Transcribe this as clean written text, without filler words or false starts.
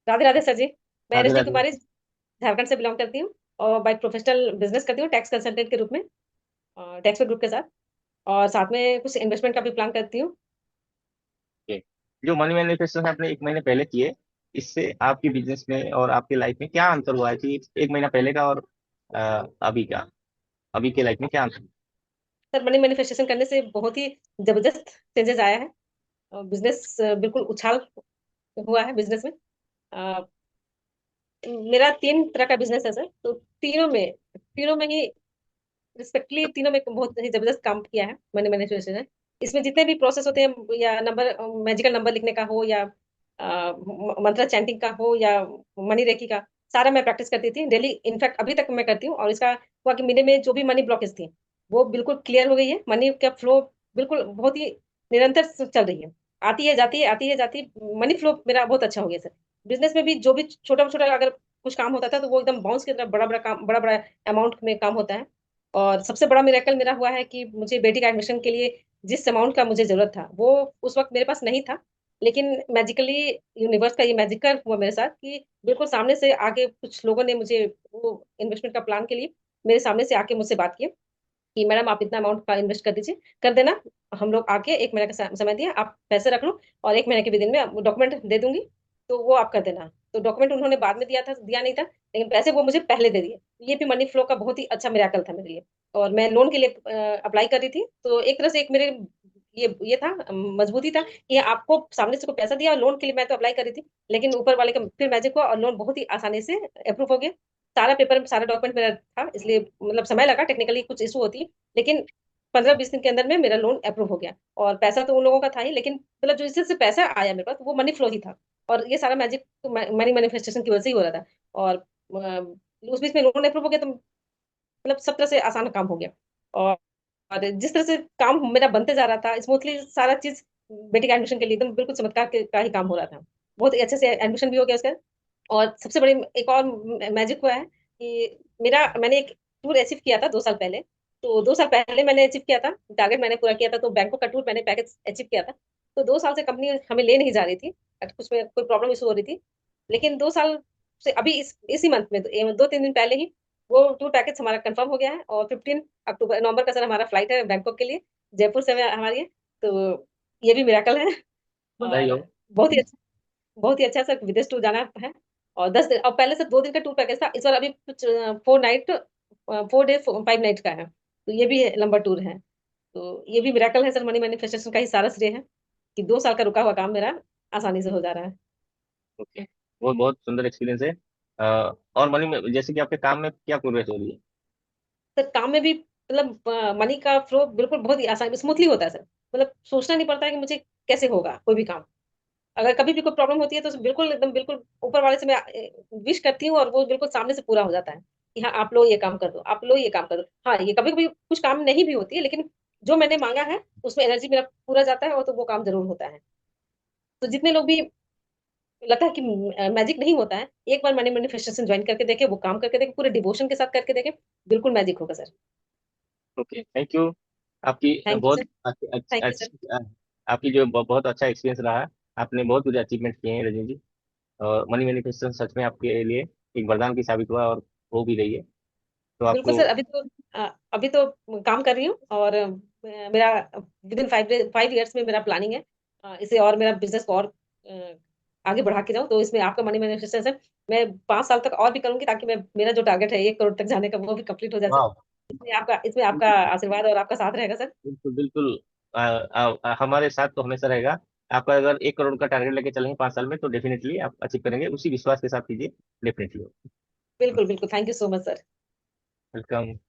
Radhe Radhe sir जी। मैं राधे रश्मि राधे। कुमारी झारखंड से belong करती हूँ और बाई प्रोफेशनल बिजनेस करती हूँ टैक्स कंसल्टेंट के रूप में, टैक्स ग्रुप के साथ। और साथ में कुछ इन्वेस्टमेंट का भी प्लान करती हूँ। ओके। जो मनी मैनिफेस्टेशन आपने 1 महीने पहले किए, इससे आपकी बिजनेस में और आपकी लाइफ में क्या अंतर हुआ है कि 1 महीना पहले का और अभी का, अभी के लाइफ में क्या अंतर? सर मनी मैनिफेस्टेशन करने से बहुत ही जबरदस्त चेंजेस आया है। बिजनेस बिल्कुल उछाल हुआ है बिजनेस में। अ, मेरा 3 तरह का बिजनेस है सर, तो तीनों में ही रिस्पेक्टली तीनों में बहुत ही जबरदस्त काम किया है मनी मैनिफेस्टेशन। इसमें जितने भी प्रोसेस होते हैं, या नंबर मैजिकल नंबर लिखने का हो, या मंत्र चैंटिंग का हो, या मनी रेकी का, सारा मैं प्रैक्टिस करती थी डेली। इनफैक्ट अभी तक मैं करती हूँ, और इसका हुआ कि मेरे में जो भी मनी ब्लॉकेज थी वो बिल्कुल क्लियर हो गई है। मनी का फ्लो बिल्कुल बहुत ही निरंतर चल रही है, आती है जाती है, आती है जाती है। मनी फ्लो मेरा बहुत अच्छा हो गया सर। बिजनेस में भी जो भी छोटा छोटा अगर कुछ काम होता था, तो वो एकदम बाउंस की तरह बड़ा बड़ा काम, बड़ा बड़ा अमाउंट में काम होता है। और सबसे बड़ा मिरेकल मेरा हुआ है कि मुझे बेटी का एडमिशन के लिए जिस अमाउंट का मुझे जरूरत था, वो उस वक्त मेरे पास नहीं था। लेकिन मैजिकली यूनिवर्स का ये मैजिकल हुआ मेरे साथ कि बिल्कुल सामने से आके कुछ लोगों ने मुझे वो इन्वेस्टमेंट का प्लान के लिए मेरे सामने से आके मुझसे बात की कि मैडम आप इतना अमाउंट का इन्वेस्ट कर दीजिए, कर देना। हम लोग आके 1 महीने का समय दिया, आप पैसे रख लो और 1 महीने के विदिन में डॉक्यूमेंट दे दूंगी, तो वो आप कर देना। तो डॉक्यूमेंट उन्होंने बाद में दिया था, दिया नहीं था, लेकिन पैसे वो मुझे पहले दे दिए। ये भी मनी फ्लो का बहुत ही अच्छा मिराकल था मेरे लिए। और मैं लोन के लिए अप्लाई कर रही थी, तो एक तरह से एक मेरे ये था, मजबूती था कि आपको सामने से कोई पैसा दिया, और लोन के लिए मैं तो अप्लाई कर रही थी, लेकिन ऊपर वाले का फिर मैजिक हुआ और लोन बहुत ही आसानी से अप्रूव हो गया। सारा पेपर, सारा डॉक्यूमेंट मेरा था, इसलिए मतलब समय लगा, टेक्निकली कुछ इशू होती, लेकिन 15-20 दिन के अंदर में मेरा लोन अप्रूव हो गया। और पैसा तो उन लोगों का था ही, लेकिन मतलब जो इससे पैसा आया मेरे पास, वो मनी फ्लो ही था। और ये सारा मैजिक मनी मैनिफेस्टेशन की वजह से ही हो रहा था। और उस बीच में लोन अप्रूव हो गया, तो मतलब सब तरह से आसान काम हो गया। और और जिस तरह से काम मेरा बनते जा रहा था स्मूथली, सारा चीज बेटी के एडमिशन के लिए एकदम बिल्कुल चमत्कार का ही काम हो रहा था। बहुत ही अच्छे से एडमिशन भी हो गया उसका। और सबसे बड़ी एक और मैजिक हुआ है कि मैंने एक टूर अचीव किया था 2 साल पहले। तो 2 साल पहले मैंने अचीव किया था, टारगेट मैंने पूरा किया था, तो बैंकों का टूर मैंने पैकेज अचीव किया था। तो 2 साल से कंपनी हमें ले नहीं जा रही थी, कुछ में कोई प्रॉब्लम इशू हो रही थी। लेकिन 2 साल से अभी इसी मंथ में 2-3 दिन पहले ही वो टूर पैकेज हमारा कंफर्म हो गया है। और 15 नवंबर का सर हमारा फ्लाइट है बैंकॉक के लिए, जयपुर से हमारी है। तो ये भी मिराकल है। बधाई और हो। बहुत ही अच्छा सर विदेश टूर जाना है। और 10 दिन, और पहले से 2 दिन का टूर पैकेज था, इस बार अभी कुछ 4 नाइट, 4 डे 5 नाइट का है, तो ये भी लंबा टूर है। तो ये भी मिराकल है सर, मनी मैनिफेस्टेशन का ही सारा श्रेय है कि 2 साल का रुका हुआ काम मेरा आसानी से हो जा रहा है। ओके। वो बहुत सुंदर एक्सपीरियंस है। और मनी में जैसे कि आपके काम में क्या प्रोग्रेस हो रही है? सर काम में भी मतलब मनी का फ्लो बिल्कुल बहुत ही आसान स्मूथली होता है सर। मतलब सोचना नहीं पड़ता है कि मुझे कैसे होगा कोई भी काम। अगर कभी भी कोई प्रॉब्लम होती है, तो बिल्कुल एकदम बिल्कुल ऊपर वाले से मैं विश करती हूँ, और वो बिल्कुल सामने से पूरा हो जाता है कि हाँ आप लोग ये काम कर दो, आप लोग ये काम कर दो। हाँ, ये कभी कभी कुछ काम नहीं भी होती है, लेकिन जो मैंने मांगा है उसमें एनर्जी मेरा पूरा जाता है, और तो वो काम जरूर होता है। तो जितने लोग भी लगता है कि मैजिक नहीं होता है, एक बार मनी मैनिफेस्टेशन ज्वाइन करके देखे, वो काम करके देखे, पूरे डिवोशन के साथ करके देखे, बिल्कुल मैजिक होगा सर। Okay, thank you. आपकी थैंक यू बहुत सर। Thank you sir. आपकी जो बहुत अच्छा एक्सपीरियंस रहा है। आपने बहुत कुछ अचीवमेंट किए हैं रजनी जी। और मनी मैनिफेस्टेशन सच में आपके लिए एक वरदान की साबित हुआ और हो भी रही है। तो बिल्कुल आपको सर। अभी तो काम कर रही हूँ, और मेरा विदिन 5 इयर्स में मेरा प्लानिंग है इसे और मेरा बिजनेस को और आगे बढ़ा के जाऊँ। तो इसमें आपका मनी मैनिफेस्टेशन है, मैं 5 साल तक और भी करूंगी, ताकि मैं मेरा जो टारगेट है 1 करोड़ तक जाने का, वो भी कंप्लीट हो जाए सर। वाह। इसमें आपका आशीर्वाद और आपका साथ रहेगा सर। बिल्कुल बिल्कुल। हमारे साथ तो हमेशा रहेगा। आपका अगर 1 करोड़ का टारगेट लेके चलेंगे 5 साल में, तो डेफिनेटली आप अचीव करेंगे, उसी विश्वास के साथ कीजिए। डेफिनेटली। बिल्कुल बिल्कुल, thank you so much sir. Welcome.